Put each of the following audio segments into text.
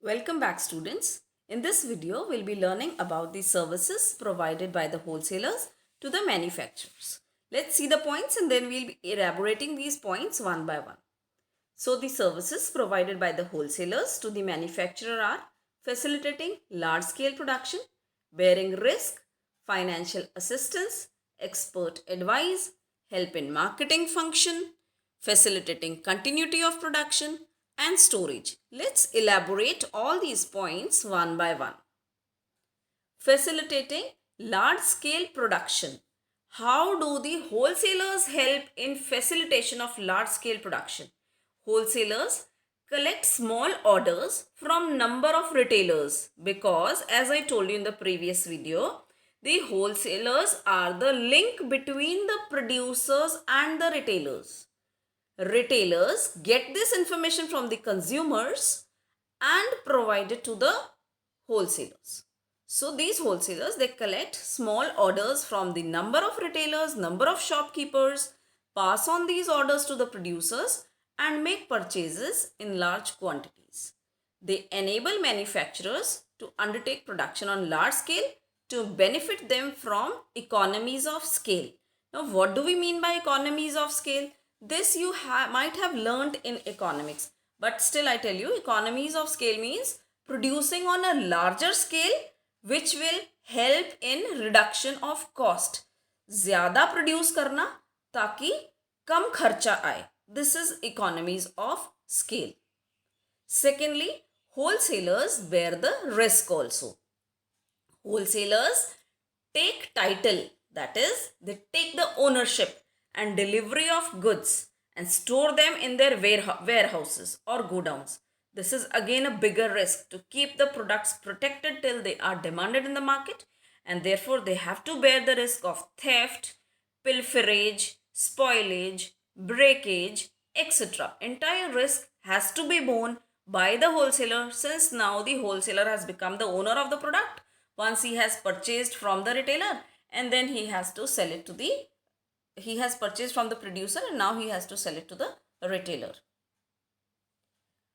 Welcome back, students. In this video, we'll be learning about the services provided by the wholesalers to the manufacturers. Let's see the points and then we'll be elaborating these points one by one. So, the services provided by the wholesalers to the manufacturer are facilitating large-scale production, bearing risk, financial assistance, expert advice, help in marketing function, facilitating continuity of production, and storage. Let's elaborate all these points one by one. Facilitating large scale production. How do the wholesalers help in facilitation of large scale production? Wholesalers collect small orders from number of retailers because, as I told you in the previous video, the wholesalers are the link between the producers and the retailers. Retailers get this information from the consumers and provide it to the wholesalers. So these wholesalers, they collect small orders from the number of retailers, number of shopkeepers, pass on these orders to the producers and make purchases in large quantities. They enable manufacturers to undertake production on large scale to benefit them from economies of scale. Now, what do we mean by economies of scale? This you might have learned in economics, but still I tell you, economies of scale means producing on a larger scale which will help in reduction of cost. ज़्यादा produce करना ताकि कम खर्चा आए. This is economies of scale. Secondly, wholesalers bear the risk also. Wholesalers take title, that is, they take the ownership and delivery of goods and store them in their warehouses or godowns. This is again a bigger risk to keep the products protected till they are demanded in the market, and therefore they have to bear the risk of theft, pilferage, spoilage, breakage, etc. Entire risk has to be borne by the wholesaler, since now the wholesaler has become the owner of the product once he has purchased from the retailer, and then he has to sell it to the he has purchased from the producer and now he has to sell it to the retailer.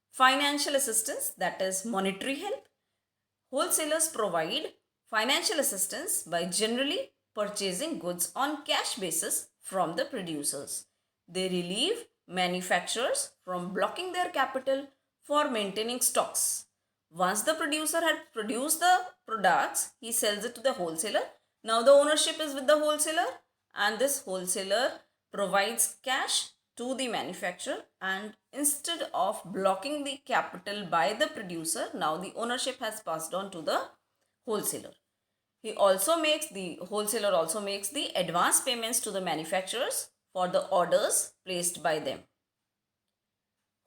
Financial assistance, that is monetary help. Wholesalers provide financial assistance by generally purchasing goods on cash basis from the producers. They relieve manufacturers from blocking their capital for maintaining stocks. Once the producer had produced the products, he sells it to the wholesaler. Now the ownership is with the wholesaler, and this wholesaler provides cash to the manufacturer, and instead of blocking the capital by the producer, now the ownership has passed on to the wholesaler. The wholesaler also makes the advance payments to the manufacturers for the orders placed by them.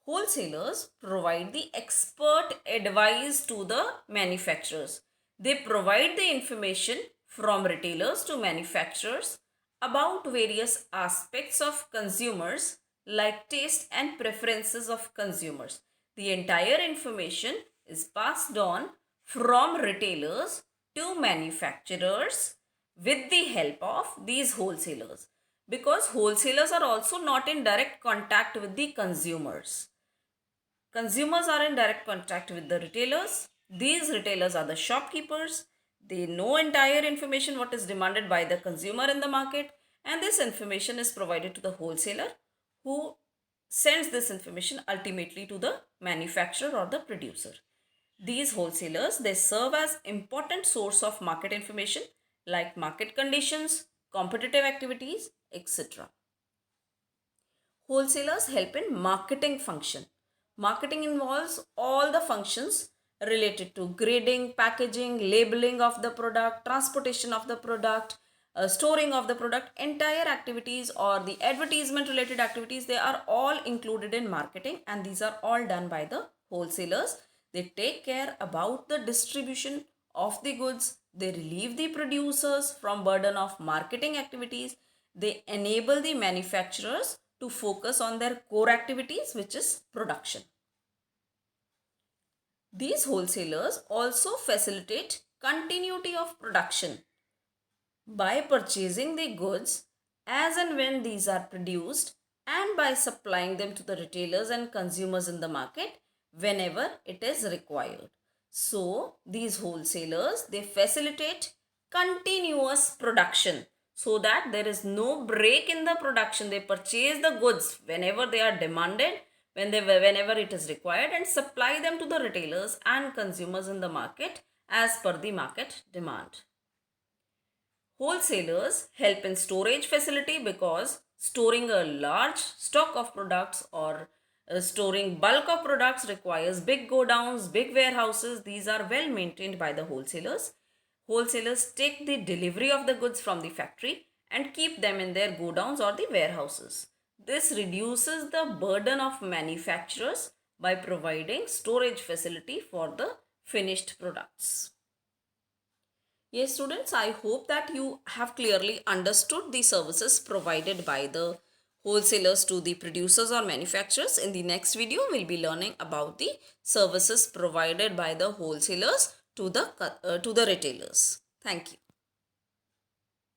Wholesalers provide the expert advice to the manufacturers. They provide the information from retailers to manufacturers about various aspects of consumers, like taste and preferences of consumers. The entire information is passed on from retailers to manufacturers with the help of these wholesalers, because wholesalers are also not in direct contact with the consumers. Consumers are in direct contact with the retailers. These retailers are the shopkeepers. They know entire information what is demanded by the consumer in the market, and this information is provided to the wholesaler, who sends this information ultimately to the manufacturer or the producer. These wholesalers, they serve as important source of market information like market conditions, competitive activities, etc. Wholesalers help in marketing function. Marketing involves all the functions related to grading, packaging, labeling of the product, transportation of the product, storing of the product. Entire activities or the advertisement related activities, they are all included in marketing, and these are all done by the wholesalers. They take care about the distribution of the goods. They relieve the producers from burden of marketing activities. They enable the manufacturers to focus on their core activities, which is production. These wholesalers also facilitate continuity of production by purchasing the goods as and when these are produced, and by supplying them to the retailers and consumers in the market whenever it is required. So these wholesalers, they facilitate continuous production so that there is no break in the production. They purchase the goods whenever they are demanded, whenever it is required, and supply them to the retailers and consumers in the market as per the market demand. Wholesalers help in storage facility because storing a large stock of products or storing bulk of products requires big godowns, big warehouses. These are well maintained by the wholesalers. Wholesalers take the delivery of the goods from the factory and keep them in their godowns or the warehouses. This reduces the burden of manufacturers by providing storage facility for the finished products. Yes, students, I hope that you have clearly understood the services provided by the wholesalers to the producers or manufacturers. In the next video, we'll be learning about the services provided by the wholesalers to the retailers. Thank you.